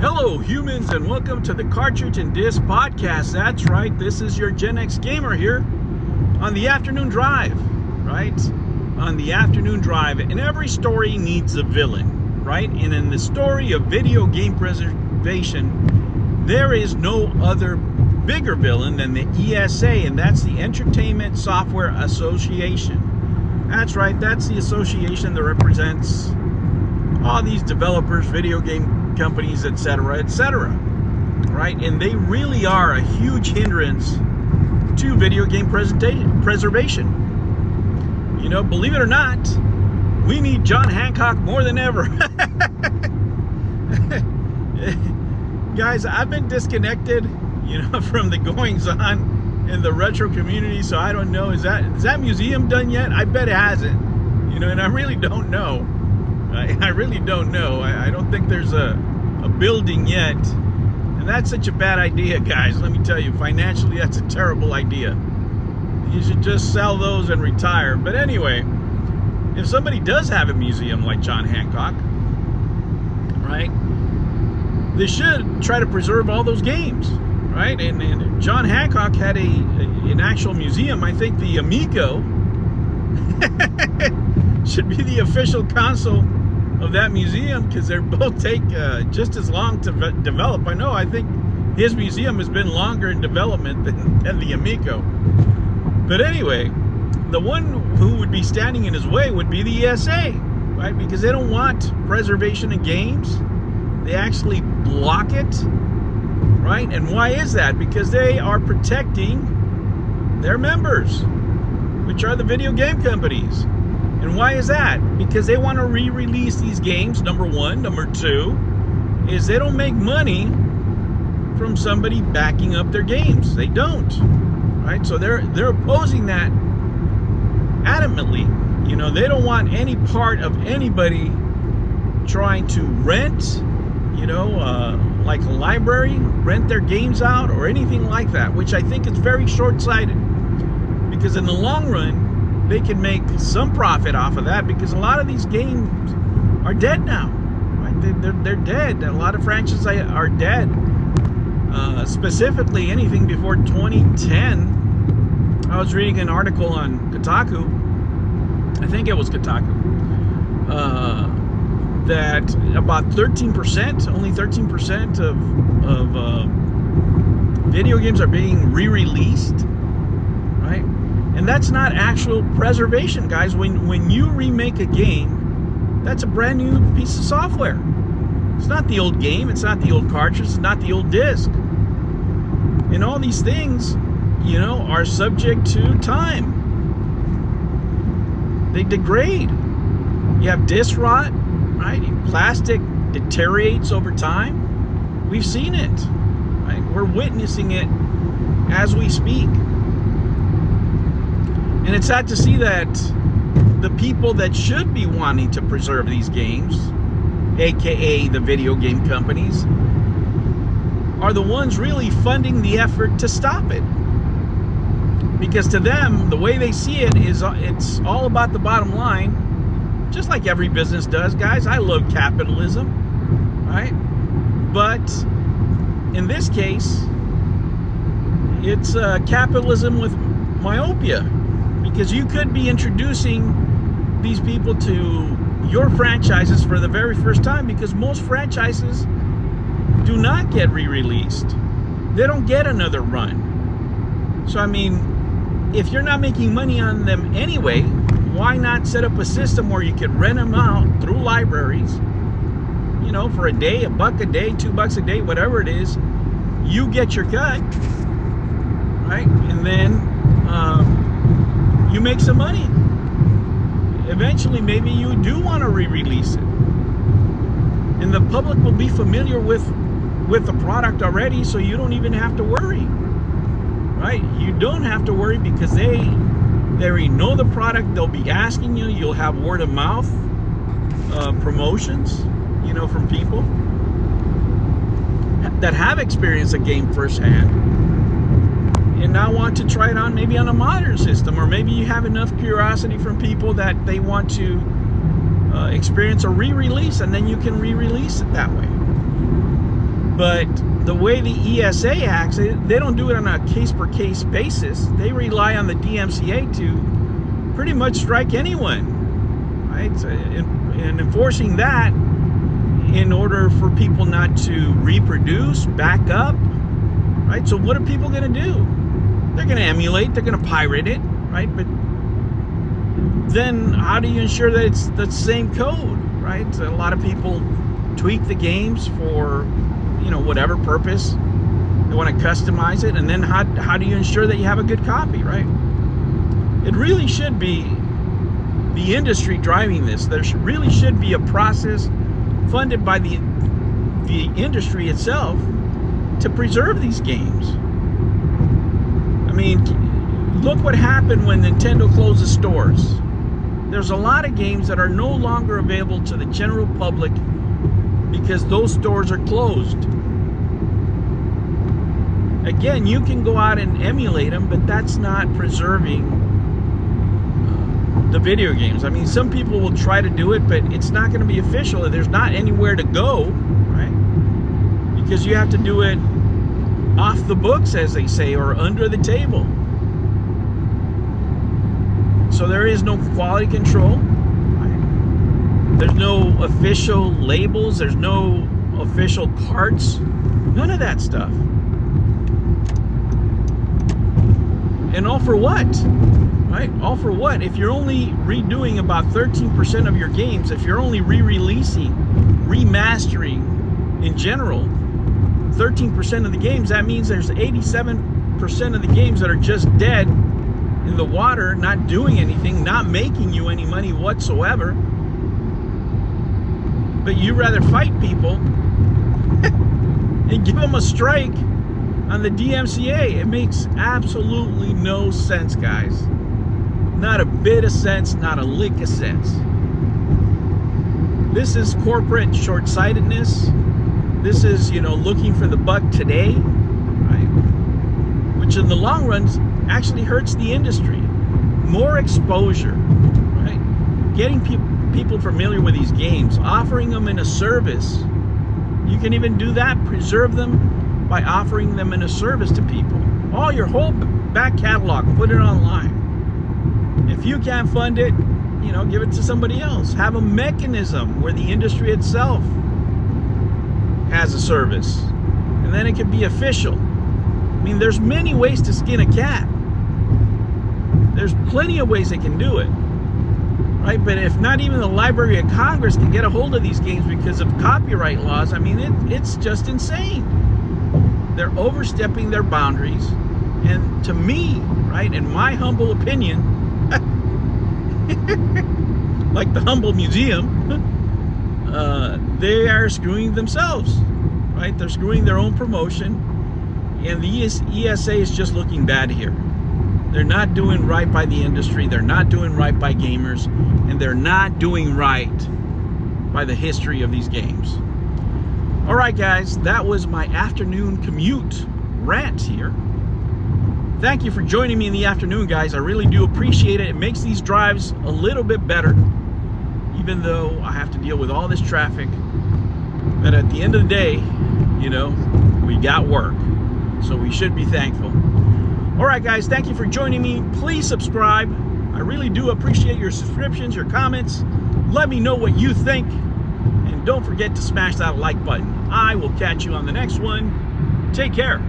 Hello humans, and welcome to the Cartridge and Disc Podcast. That's right, this is your Gen X gamer here on the afternoon drive, right? On the afternoon drive, and every story needs a villain, right? And in the story of video game preservation, there is no other bigger villain than the ESA, and that's the Entertainment Software Association. That's right, that's the association that represents all these developers, video game companies, etc., right? And they really are a huge hindrance to video game preservation. You know, believe it or not, we need John Hancock more than ever. Guys, I've been disconnected, you know, from the goings on in the retro community, so I don't know, is that museum done yet? I bet it hasn't, you know, and I really don't know. I really don't know. I don't think there's a building yet. And that's such a bad idea, guys. Let me tell you, financially, that's a terrible idea. You should just sell those and retire. But anyway, if somebody does have a museum like John Hancock, right, they should try to preserve all those games, right? And John Hancock had an actual museum. I think the Amico should be the official console of that museum, because they both take just as long to develop. I think his museum has been longer in development than the Amico. But anyway, the one who would be standing in his way would be the ESA, right? Because they don't want preservation of games. They actually block it, right? And why is that? Because they are protecting their members, which are the video game companies. And why is that? Because they want to re-release these games, number one. Number two is they don't make money from somebody backing up their games. They don't, right? So they're opposing that adamantly. You know, they don't want any part of anybody trying to rent, you know, like a library, rent their games out or anything like that, which I think is very short-sighted, because in the long run, they can make some profit off of that, because a lot of these games are dead now, right? They're dead. A lot of franchises are dead. Specifically, anything before 2010. I was reading an article on Kotaku. I think it was Kotaku. That about 13%, only 13% of video games are being re-released, right? And that's not actual preservation, guys. When you remake a game, that's a brand new piece of software. It's not the old game, it's not the old cartridge, it's not the old disc. And all these things, you know, are subject to time. They degrade. You have disc rot, right? Plastic deteriorates over time. We've seen it, right? We're witnessing it as we speak. And it's sad to see that the people that should be wanting to preserve these games, aka the video game companies, are the ones really funding the effort to stop it. Because to them, the way they see it is it's all about the bottom line, just like every business does, guys. I love capitalism, right? But in this case, it's capitalism with myopia. Because you could be introducing these people to your franchises for the very first time, because most franchises do not get re-released. They don't get another run. So, I mean, if you're not making money on them anyway, why not set up a system where you could rent them out through libraries, you know, for a day, $1 a day, $2 a day, whatever it is. You get your cut, right? And then you make some money. Eventually, maybe you do want to re-release it, and the public will be familiar with the product already, so you don't even have to worry, right? You don't have to worry, because they already know the product. They'll be asking you. You'll have word of mouth promotions, you know, from people that have experienced a game firsthand and now want to try it on, maybe on a modern system, or maybe you have enough curiosity from people that they want to experience a re-release, and then you can re-release it that way. But the way the ESA acts, they don't do it on a case-per-case basis. They rely on the DMCA to pretty much strike anyone, right? And enforcing that in order for people not to reproduce, back up, right? So what are people going to do? They're going to emulate, they're going to pirate it, right? But then how do you ensure that it's the same code, right? A lot of people tweak the games for, you know, whatever purpose. They want to customize it, and then how do you ensure that you have a good copy, right? It really should be the industry driving this. There really should be a process funded by the industry itself to preserve these games. I mean, look what happened when Nintendo closed the stores. There's a lot of games that are no longer available to the general public because those stores are closed. Again, you can go out and emulate them, but that's not preserving the video games. I mean, some people will try to do it, but it's not going to be official. There's not anywhere to go, right? Because you have to do it off the books, as they say, or under the table. So there is no quality control, right? There's no official labels, there's no official carts, none of that stuff. And all for what? Right? All for what? If you're only redoing about 13% of your games, if you're only re-releasing, remastering in general 13% of the games, that means there's 87% of the games that are just dead in the water, not doing anything, not making you any money whatsoever. But you rather fight people and give them a strike on the DMCA. It makes absolutely no sense, guys. Not a bit of sense, not a lick of sense. This is corporate short-sightedness. This is, you know, looking for the buck today, right? Which in the long run actually hurts the industry. More exposure, right? Getting people familiar with these games, offering them in a service. You can even do that, preserve them by offering them in a service to people. All your whole back catalog, put it online. If you can't fund it, you know, give it to somebody else. Have a mechanism where the industry itself has a service, and then it can be official. I mean, there's many ways to skin a cat. There's plenty of ways they can do it, right? But if not even the Library of Congress can get a hold of these games because of copyright laws, I mean, it's just insane. They're overstepping their boundaries, and to me, right, in my humble opinion, like the Humble Museum, they are screwing themselves, right? They're screwing their own promotion, and the ESA is just looking bad here. They're not doing right by the industry, they're not doing right by gamers, and they're not doing right by the history of these games. All right, guys, that was my afternoon commute rant here. Thank you for joining me in the afternoon, guys. I really do appreciate it. It makes these drives a little bit better, even though I have to deal with all this traffic. But at the end of the day, you know, we got work, so we should be thankful. All right, guys, thank you for joining me. Please subscribe. I really do appreciate your subscriptions, your comments. Let me know what you think, and don't forget to smash that like button. I will catch you on the next one. Take care.